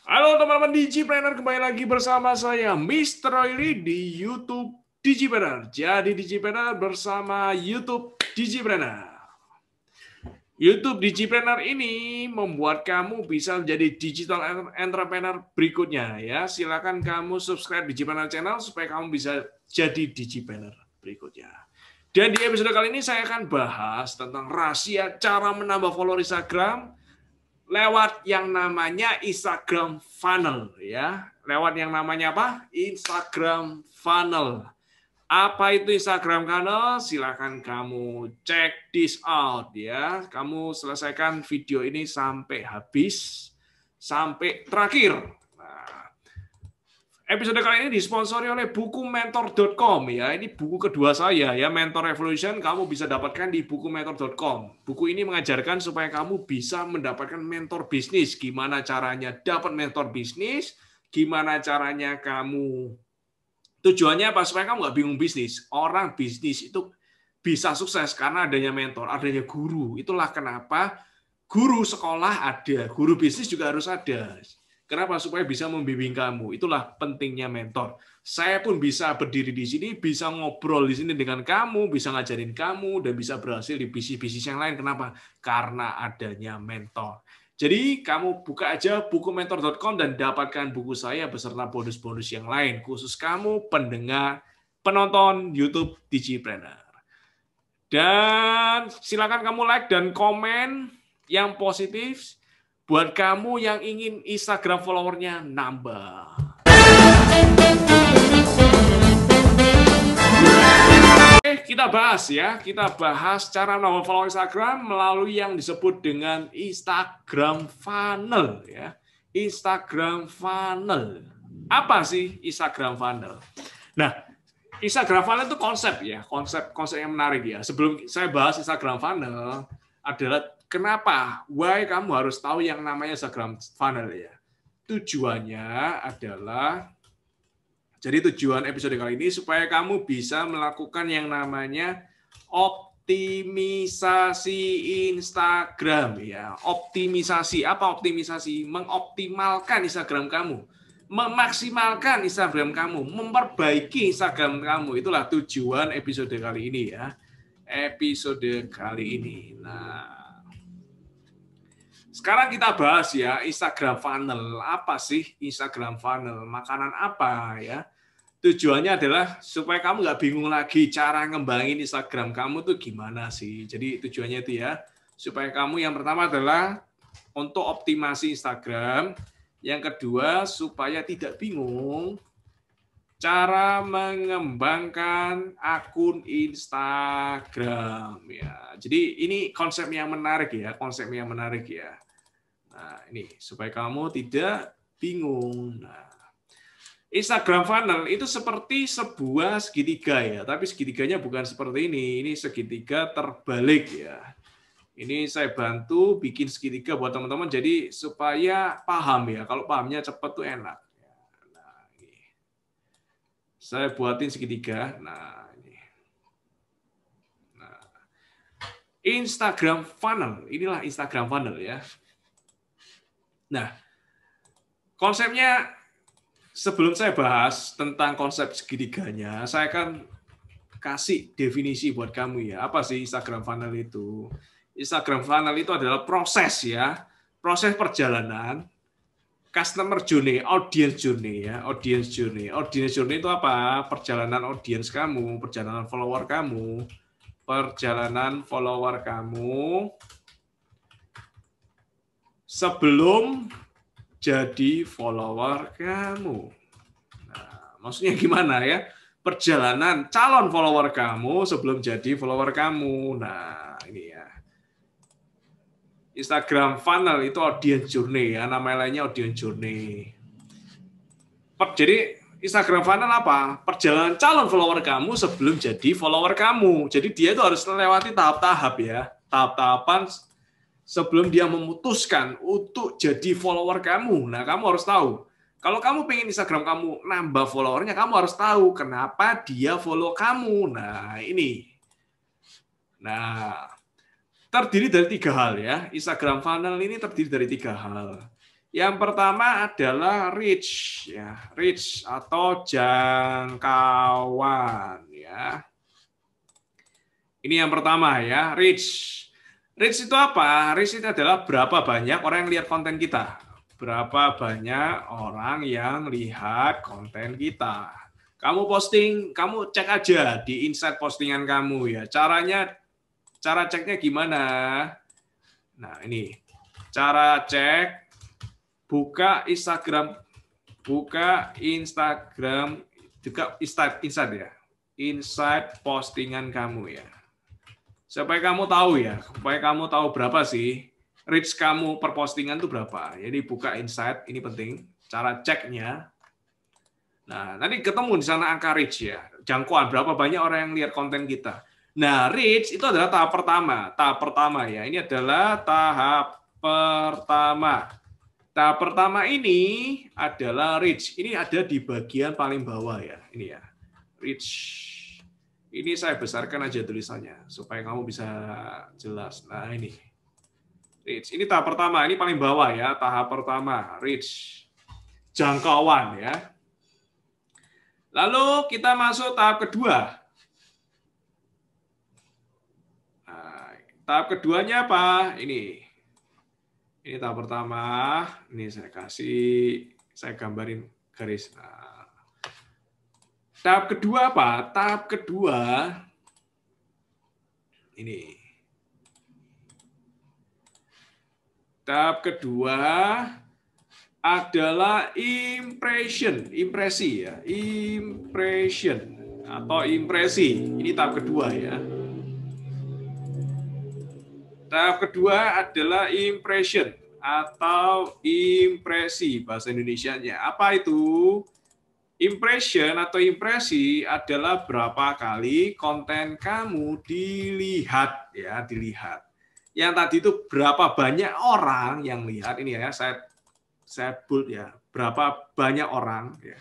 Halo teman-teman Digipreneur, kembali lagi bersama saya Mr. Oily di YouTube Digipreneur. Jadi Digipreneur bersama YouTube Digipreneur. YouTube Digipreneur ini membuat kamu bisa menjadi digital entrepreneur berikutnya ya. Silakan kamu subscribe Digipreneur channel supaya kamu bisa jadi Digipreneur berikutnya. Dan di episode kali ini saya akan bahas tentang rahasia cara menambah follower Instagram lewat yang namanya Instagram funnel ya. Lewat yang namanya apa? Instagram funnel. Apa itu Instagram funnel? Silakan kamu check this out ya. Kamu selesaikan video ini sampai habis, sampai terakhir. Episode kali ini disponsori oleh bukumentor.com ya. Ini buku kedua saya ya, Mentor Revolution. Kamu bisa dapatkan di bukumentor.com. Buku ini mengajarkan supaya kamu bisa mendapatkan mentor bisnis. Gimana caranya dapat mentor bisnis? Gimana caranya kamu? Tujuannya apa? Supaya kamu nggak bingung bisnis. Orang bisnis itu bisa sukses karena adanya mentor, adanya guru. Itulah kenapa guru sekolah ada, guru bisnis juga harus ada. Kenapa? Supaya bisa membimbing kamu. Itulah pentingnya mentor. Saya pun bisa berdiri di sini, bisa ngobrol di sini dengan kamu, bisa ngajarin kamu, dan bisa berhasil di bisnis-bisnis yang lain. Kenapa? Karena adanya mentor. Jadi kamu buka aja bukumentor.com dan dapatkan buku saya beserta bonus-bonus yang lain. Khusus kamu pendengar, penonton YouTube Digipreneur. Dan silakan kamu like dan komen yang positif buat kamu yang ingin Instagram followernya nambah. Oke, kita bahas ya. Kita bahas cara menambah follower Instagram melalui yang disebut dengan Instagram funnel ya. Instagram funnel. Apa sih Instagram funnel? Nah, Instagram funnel itu konsep ya, konsep yang menarik ya. Sebelum saya bahas Instagram funnel adalah kenapa, why kamu harus tahu yang namanya Instagram funnel ya. Tujuannya adalah, jadi tujuan episode kali ini supaya kamu bisa melakukan yang namanya optimisasi Instagram ya. Optimisasi, apa optimisasi? Mengoptimalkan Instagram kamu, memaksimalkan Instagram kamu, memperbaiki Instagram kamu. Itulah tujuan episode kali ini ya. Episode kali ini. Nah, sekarang kita bahas ya Instagram funnel. Apa sih Instagram funnel? Makanan apa ya? Tujuannya adalah supaya kamu nggak bingung lagi cara ngembangin Instagram kamu tuh gimana sih. Jadi tujuannya itu ya, supaya kamu yang pertama adalah untuk optimasi Instagram. Yang kedua, supaya tidak bingung cara mengembangkan akun Instagram ya. Jadi ini konsep yang menarik ya, konsep yang menarik ya. Nah, ini supaya kamu tidak bingung. Nah, Instagram funnel itu seperti sebuah segitiga ya, tapi segitiganya bukan seperti ini. Ini segitiga terbalik ya. Ini saya bantu bikin segitiga buat teman-teman jadi supaya paham ya. Kalau pahamnya cepat tuh enak. Nah, ini. Saya buatin segitiga. Nah, ini. Nah, Instagram funnel. Inilah Instagram funnel ya. Nah, konsepnya sebelum saya bahas tentang konsep segitiganya, saya akan kasih definisi buat kamu ya. Apa sih Instagram funnel itu? Instagram funnel itu adalah proses ya, proses perjalanan customer journey, audience journey ya, audience journey. Audience journey itu apa? Perjalanan audience kamu, perjalanan follower kamu, perjalanan follower kamu sebelum jadi follower kamu. Nah, maksudnya gimana ya? Perjalanan calon follower kamu sebelum jadi follower kamu. Nah, ini ya. Instagram funnel itu audience journey ya, nama lainnya audience journey. Jadi Instagram funnel apa? Perjalanan calon follower kamu sebelum jadi follower kamu. Jadi dia itu harus melewati tahap-tahap ya, tahap-tahapan sebelum dia memutuskan untuk jadi follower kamu. Nah, kamu harus tahu. Kalau kamu pengen Instagram kamu nambah followernya, kamu harus tahu kenapa dia follow kamu. Nah, ini. Nah, terdiri dari 3 hal ya. Instagram funnel ini terdiri dari 3 hal. Yang pertama adalah reach, ya, reach atau jangkauan, ya. Ini yang pertama ya, reach. Reach itu apa? Reach itu adalah berapa banyak orang yang lihat konten kita. Berapa banyak orang yang lihat konten kita. Kamu posting, kamu cek aja di insight postingan kamu ya. Cara ceknya gimana? Nah, ini. Cara cek, buka Instagram, juga insight ya. Insight postingan kamu ya. Supaya kamu tahu ya, supaya kamu tahu berapa sih reach kamu per postingan itu berapa. Jadi buka insight, ini penting, cara ceknya. Nah, nanti ketemu di sana angka reach ya, jangkauan berapa banyak orang yang lihat konten kita. Nah, reach itu adalah tahap pertama. Tahap pertama ya, ini adalah tahap pertama. Tahap pertama ini adalah reach. Ini ada di bagian paling bawah ya, ini ya, reach. Ini saya besarkan aja tulisannya supaya kamu bisa jelas. Nah, ini reach. Ini tahap pertama, ini paling bawah ya, tahap pertama, reach. Jangkauan ya. Lalu kita masuk tahap kedua. Nah, tahap keduanya apa? Ini tahap pertama. Ini saya gambarin garis. Nah, tahap kedua apa? Tahap kedua ini. Tahap kedua adalah impresi ya, impression atau impresi. Ini tahap kedua ya. Tahap kedua adalah impression atau impresi bahasa Indonesianya. Apa itu? Impression atau impresi adalah berapa kali konten kamu dilihat ya, dilihat. Yang tadi itu berapa banyak orang yang lihat, ini ya, saya bold ya, berapa banyak orang ya,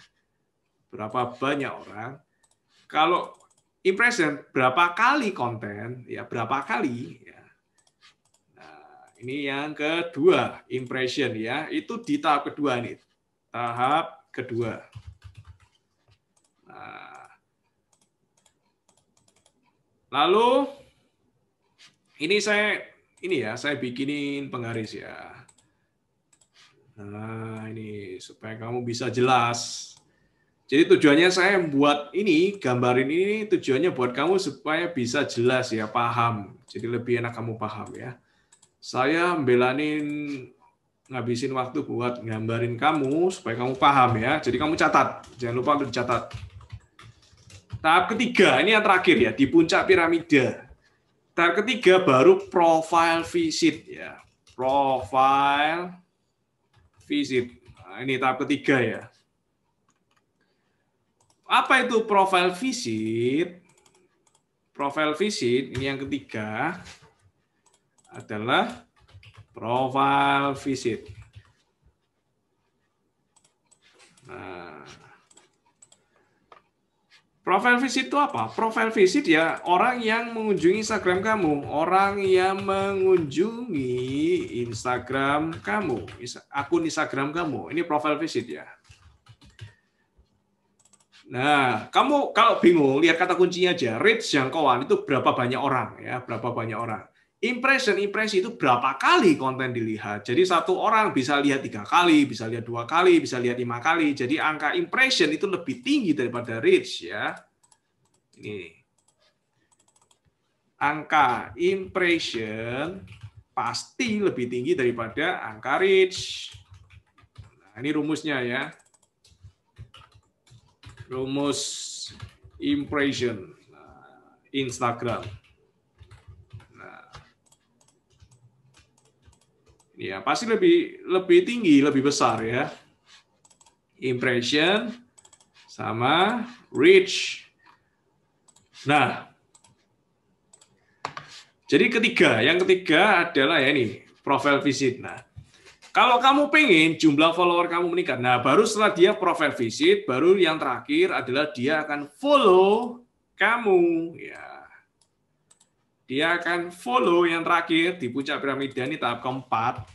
berapa banyak orang. Kalau impression berapa kali konten ya, berapa kali ya. Nah, ini yang kedua, impression ya, itu di tahap kedua nih, tahap kedua. Nah, lalu ini saya bikinin penggaris ya. Nah, ini supaya kamu bisa jelas. Jadi tujuannya saya buat ini, gambarin ini tujuannya buat kamu supaya bisa jelas ya, paham. Jadi lebih enak kamu paham ya. Saya ngabisin waktu buat gambarin kamu supaya kamu paham ya. Jadi kamu catat, jangan lupa untuk dicatat. Tahap ketiga, ini yang terakhir ya, di puncak piramida. Tahap ketiga baru profile visit ya. Profile visit. Nah, ini tahap ketiga ya. Apa itu profile visit? Profile visit ini yang ketiga adalah profile visit. Nah, profile visit itu apa? Profile visit ya orang yang mengunjungi Instagram kamu, orang yang mengunjungi Instagram kamu, akun Instagram kamu. Ini profile visit ya. Nah, kamu kalau bingung lihat kata kuncinya aja, reach jangkauan itu berapa banyak orang ya, berapa banyak orang. Impresi itu berapa kali konten dilihat. Jadi satu orang bisa lihat 3 kali, bisa lihat 2 kali, bisa lihat 5 kali. Jadi angka impression itu lebih tinggi daripada reach ya. Ini angka impression pasti lebih tinggi daripada angka reach. Nah, ini rumusnya ya. Rumus impression Instagram. Nah, ya pasti lebih tinggi, lebih besar ya. Impression sama reach. Nah, jadi yang ketiga adalah ya ini profile visit. Nah, kalau kamu pengen jumlah follower kamu meningkat, nah baru setelah dia profile visit, baru yang terakhir adalah dia akan follow kamu. Ya, dia akan follow yang terakhir di puncak piramida ini tahap keempat.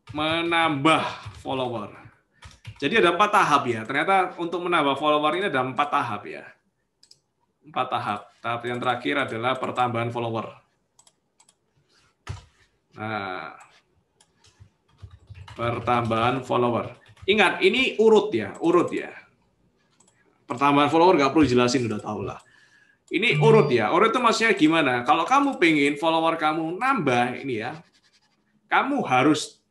menambah follower. Jadi ada 4 tahap ya. Ternyata untuk menambah follower ini ada 4 tahap ya. 4 tahap. Tahap yang terakhir adalah pertambahan follower. Nah, pertambahan follower. Ingat, ini urut ya, urut ya. Pertambahan follower nggak perlu jelasin, udah tahu lah. Ini urut ya. Urut itu maksudnya gimana? Kalau kamu pengen follower kamu nambah ini ya, kamu harus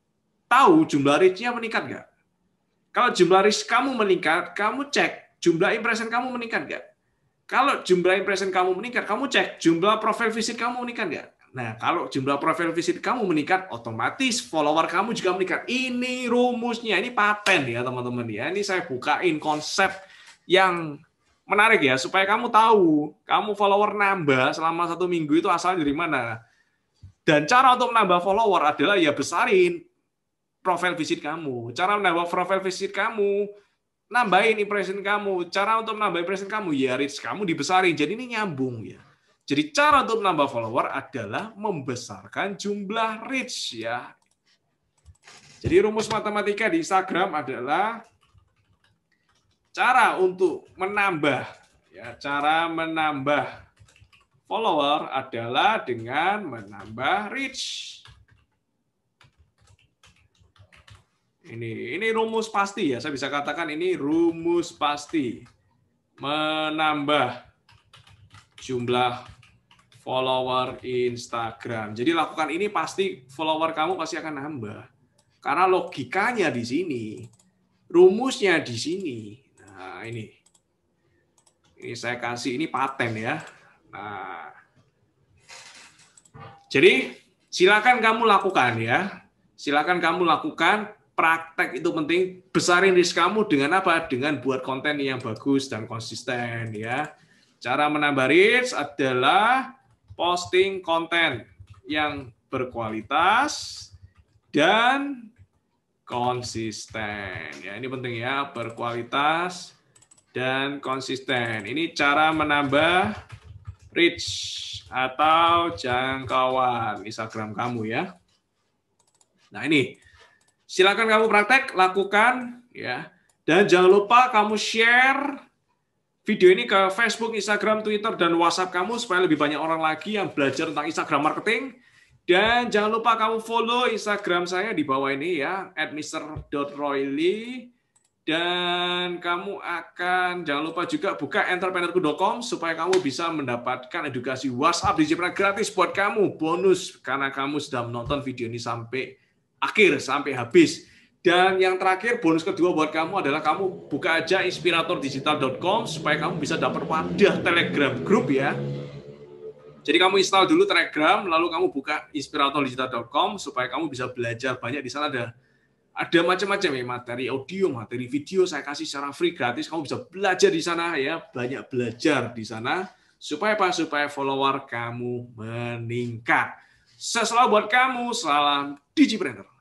tahu jumlah reach-nya meningkat nggak? Kalau jumlah reach kamu meningkat, kamu cek jumlah impression kamu meningkat nggak? Kalau jumlah impression kamu meningkat, kamu cek jumlah profile visit kamu meningkat nggak? Nah, kalau jumlah profile visit kamu meningkat, otomatis follower kamu juga meningkat. Ini rumusnya, ini paten ya teman-teman ya. Ini saya bukain konsep yang menarik ya, supaya kamu tahu, kamu follower nambah selama 1 minggu itu asalnya dari mana. Dan cara untuk menambah follower adalah ya besarin profile visit kamu. Cara menambah profile visit kamu, nambahin impression kamu. Cara untuk menambah impression kamu, ya reach kamu dibesarin. Jadi ini nyambung ya. Jadi cara untuk menambah follower adalah membesarkan jumlah reach ya. Jadi rumus matematika di Instagram adalah cara untuk menambah ya, cara menambah follower adalah dengan menambah reach. Ini rumus pasti ya, saya bisa katakan ini rumus pasti. Menambah jumlah follower Instagram. Jadi lakukan ini pasti follower kamu pasti akan nambah. Karena logikanya di sini, rumusnya di sini. Nah, ini saya kasih, ini paten ya. Nah, jadi silakan kamu lakukan ya. Silakan kamu lakukan. Praktek itu penting, besarin reach kamu dengan apa? Dengan buat konten yang bagus dan konsisten ya. Cara menambah reach adalah posting konten yang berkualitas dan konsisten. Ya, ini penting ya, berkualitas dan konsisten. Ini cara menambah reach atau jangkauan Instagram kamu ya. Nah, ini silakan kamu praktek, lakukan ya. Dan jangan lupa kamu share video ini ke Facebook, Instagram, Twitter, dan WhatsApp kamu supaya lebih banyak orang lagi yang belajar tentang Instagram marketing. Dan jangan lupa kamu follow Instagram saya di bawah ini ya, @mr.royli. Dan kamu jangan lupa juga buka entrepreneurku.com supaya kamu bisa mendapatkan edukasi WhatsApp Digipreneur gratis buat kamu, bonus karena kamu sudah menonton video ini sampai akhir, sampai habis. Dan yang terakhir, bonus kedua buat kamu adalah kamu buka aja inspiratordigital.com supaya kamu bisa dapat wadah Telegram group ya. Jadi kamu install dulu Telegram, lalu kamu buka inspiratordigital.com supaya kamu bisa belajar banyak. Di sana ada macam-macam ya, materi audio, materi video saya kasih secara free gratis. Kamu bisa belajar di sana ya, banyak belajar di sana supaya apa? Supaya follower kamu meningkat. Selalu buat kamu, salam Digipreneur.